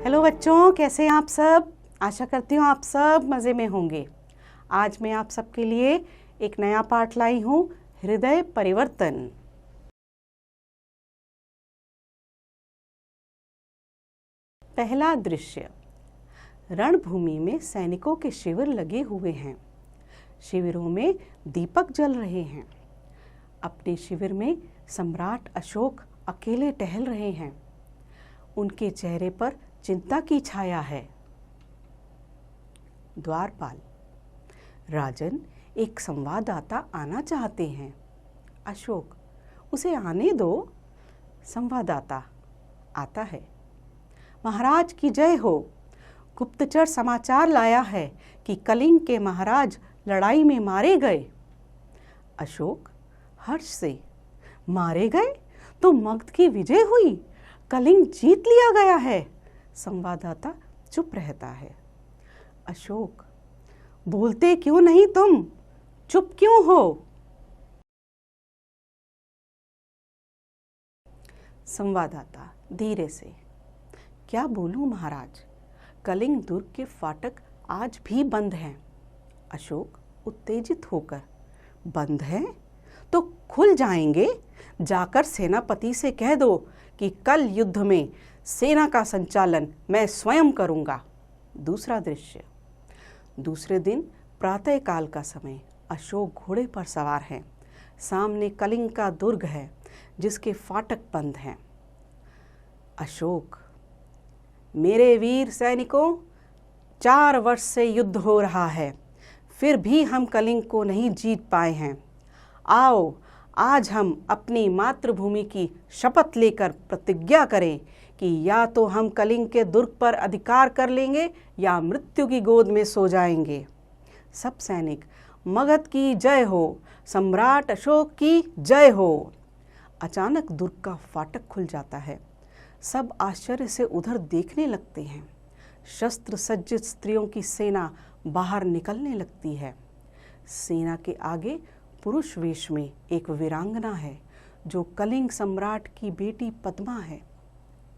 Hello बच्चों, कैसे हैं आप सब। आशा करती हूँ आप सब मज़े में होंगे। आज मैं आप सबके लिए एक नया पाठ लाई हूँ, हृदय परिवर्तन। पहला दृश्य। रणभूमि में सैनिकों के शिविर लगे हुए हैं। शिविरों में दीपक जल रहे हैं। अपने शिविर में सम्राट अशोक अकेले टहल रहे हैं। उनके चेहरे पर चिंता की छाया है। द्वारपाल: राजन, एक संवाददाता आना चाहते हैं। अशोक: उसे आने दो। संवाददाता आता है। महाराज की जय हो। गुप्तचर समाचार लाया है कि कलिंग के महाराज लड़ाई में मारे गए। अशोक हर्ष से: मारे गए तो मगध की विजय हुई, कलिंग जीत लिया गया है। संवाददाता चुप रहता है। अशोक: बोलते क्यों नहीं तुम, चुप क्यों हो। संवाददाता धीरे से: क्या बोलूं महाराज, कलिंग दुर्ग के फाटक आज भी बंद हैं। अशोक उत्तेजित होकर: बंद हैं तो खुल जाएंगे। जाकर सेनापति से कह दो कि कल युद्ध में सेना का संचालन मैं स्वयं करूंगा। दूसरा दृश्य। दूसरे दिन प्रातःकाल का समय। अशोक घोड़े पर सवार हैं। सामने कलिंग का दुर्ग है जिसके फाटक बंद हैं। अशोक: मेरे वीर सैनिकों, 4 वर्ष से युद्ध हो रहा है, फिर भी हम कलिंग को नहीं जीत पाए हैं। आओ आज हम अपनी मातृभूमि की शपथ लेकर प्रतिज्ञा करें कि या तो हम कलिंग के दुर्ग पर अधिकार कर लेंगे या मृत्यु की गोद में सो जाएंगे। सब सैनिक: मगध की जय हो, सम्राट अशोक की जय हो। अचानक दुर्ग का फाटक खुल जाता है। सब आश्चर्य से उधर देखने लगते हैं। शस्त्र सज्जित स्त्रियों की सेना बाहर निकलने लगती है। सेना के आगे पुरुष वेश में एक वीरांगना है जो कलिंग सम्राट की बेटी पद्मा है।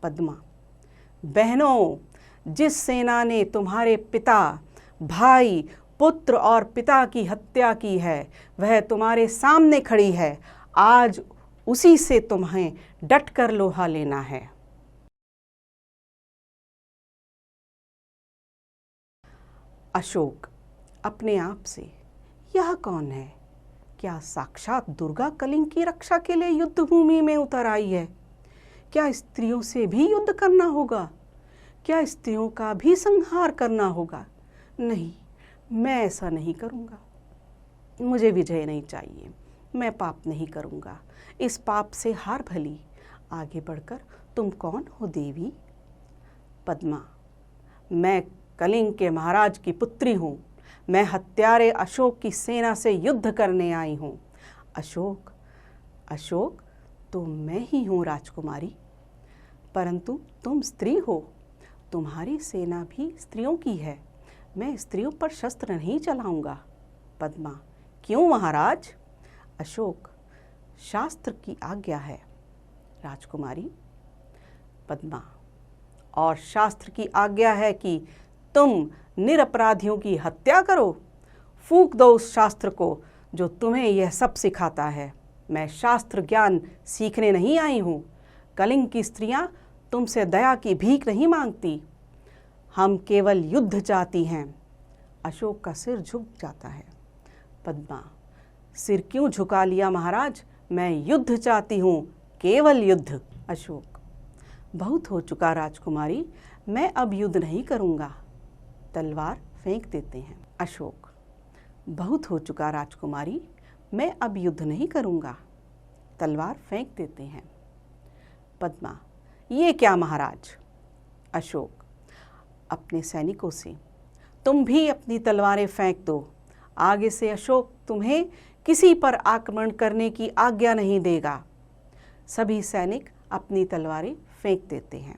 पद्मा: बहनों, जिस सेना ने तुम्हारे पिता, भाई, पुत्र और पिता की हत्या की है वह तुम्हारे सामने खड़ी है। आज उसी से तुम्हें डटकर लोहा लेना है। अशोक अपने आप से: यह कौन है? क्या साक्षात दुर्गा कलिंग की रक्षा के लिए युद्ध भूमि में उतर आई है? क्या स्त्रियों से भी युद्ध करना होगा? क्या स्त्रियों का भी संहार करना होगा? नहीं, मैं ऐसा नहीं करूँगा। मुझे विजय नहीं चाहिए। मैं पाप नहीं करूँगा। इस पाप से हार भली। आगे बढ़कर: तुम कौन हो देवी? पद्मा: मैं कलिंग के महाराज की पुत्री हूँ। मैं हत्यारे अशोक की सेना से युद्ध करने आई हूँ। अशोक: अशोक तो मैं ही हूँ राजकुमारी, परंतु तुम स्त्री हो। तुम्हारी सेना भी स्त्रियों की है। मैं स्त्रियों पर शस्त्र नहीं चलाऊंगा। पद्मा: क्यों महाराज? अशोक: शास्त्र की आज्ञा है। राजकुमारी। पद्मा: और शास्त्र की आज्ञा है कि तुम निरपराधियों की हत्या करो। फूंक दो उस शास्त्र को जो तुम्हें यह सब सिखाता है। मैं शास्त्र ज्ञान सीखने नहीं आई हूँ। कलिंग की स्त्रियां तुमसे दया की भीख नहीं मांगती। हम केवल युद्ध चाहती हैं। अशोक का सिर झुक जाता है। पद्मा: सिर क्यों झुका लिया महाराज? मैं युद्ध चाहती हूँ, केवल युद्ध। अशोक: बहुत हो चुका राजकुमारी, मैं अब युद्ध नहीं करूँगा। तलवार फेंक देते हैं। अशोक: बहुत हो चुका राजकुमारी, मैं अब युद्ध नहीं करूँगा। तलवार फेंक देते हैं। पद्मा: ये क्या महाराज? अशोक अपने सैनिकों से: तुम भी अपनी तलवारें फेंक दो। आगे से अशोक तुम्हें किसी पर आक्रमण करने की आज्ञा नहीं देगा। सभी सैनिक अपनी तलवारें फेंक देते हैं।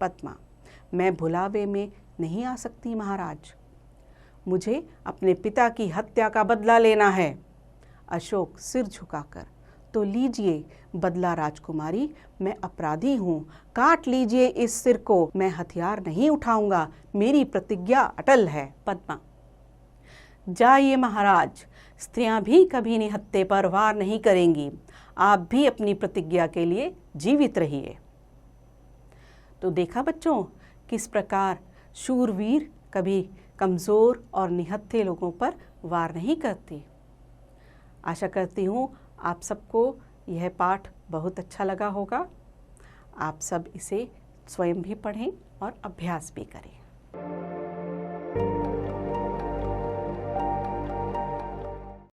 पद्मा: मैं भुलावे में नहीं आ सकती महाराज। मुझे अपने पिता की हत्या का बदला लेना है। अशोक सिर झुकाकर: तो लीजिए बदला राजकुमारी, मैं अपराधी हूँ, काट लीजिए इस सिर को, मैं हथियार नहीं उठाऊंगा, मेरी प्रतिज्ञा अटल है। पद्मा: जाइए महाराज, स्त्रियां भी कभी निहत्थे पर वार नहीं करेंगी, आप भी अपनी प्रतिज्ञा के लिए जीवित रहिए। तो देखा बच्चों, किस प्रकार शूरवीर कभी कमज़ोर और निहत्थे लोगों पर वार नहीं करते। आशा करती हूँ आप सबको यह पाठ बहुत अच्छा लगा होगा। आप सब इसे स्वयं भी पढ़ें और अभ्यास भी करें।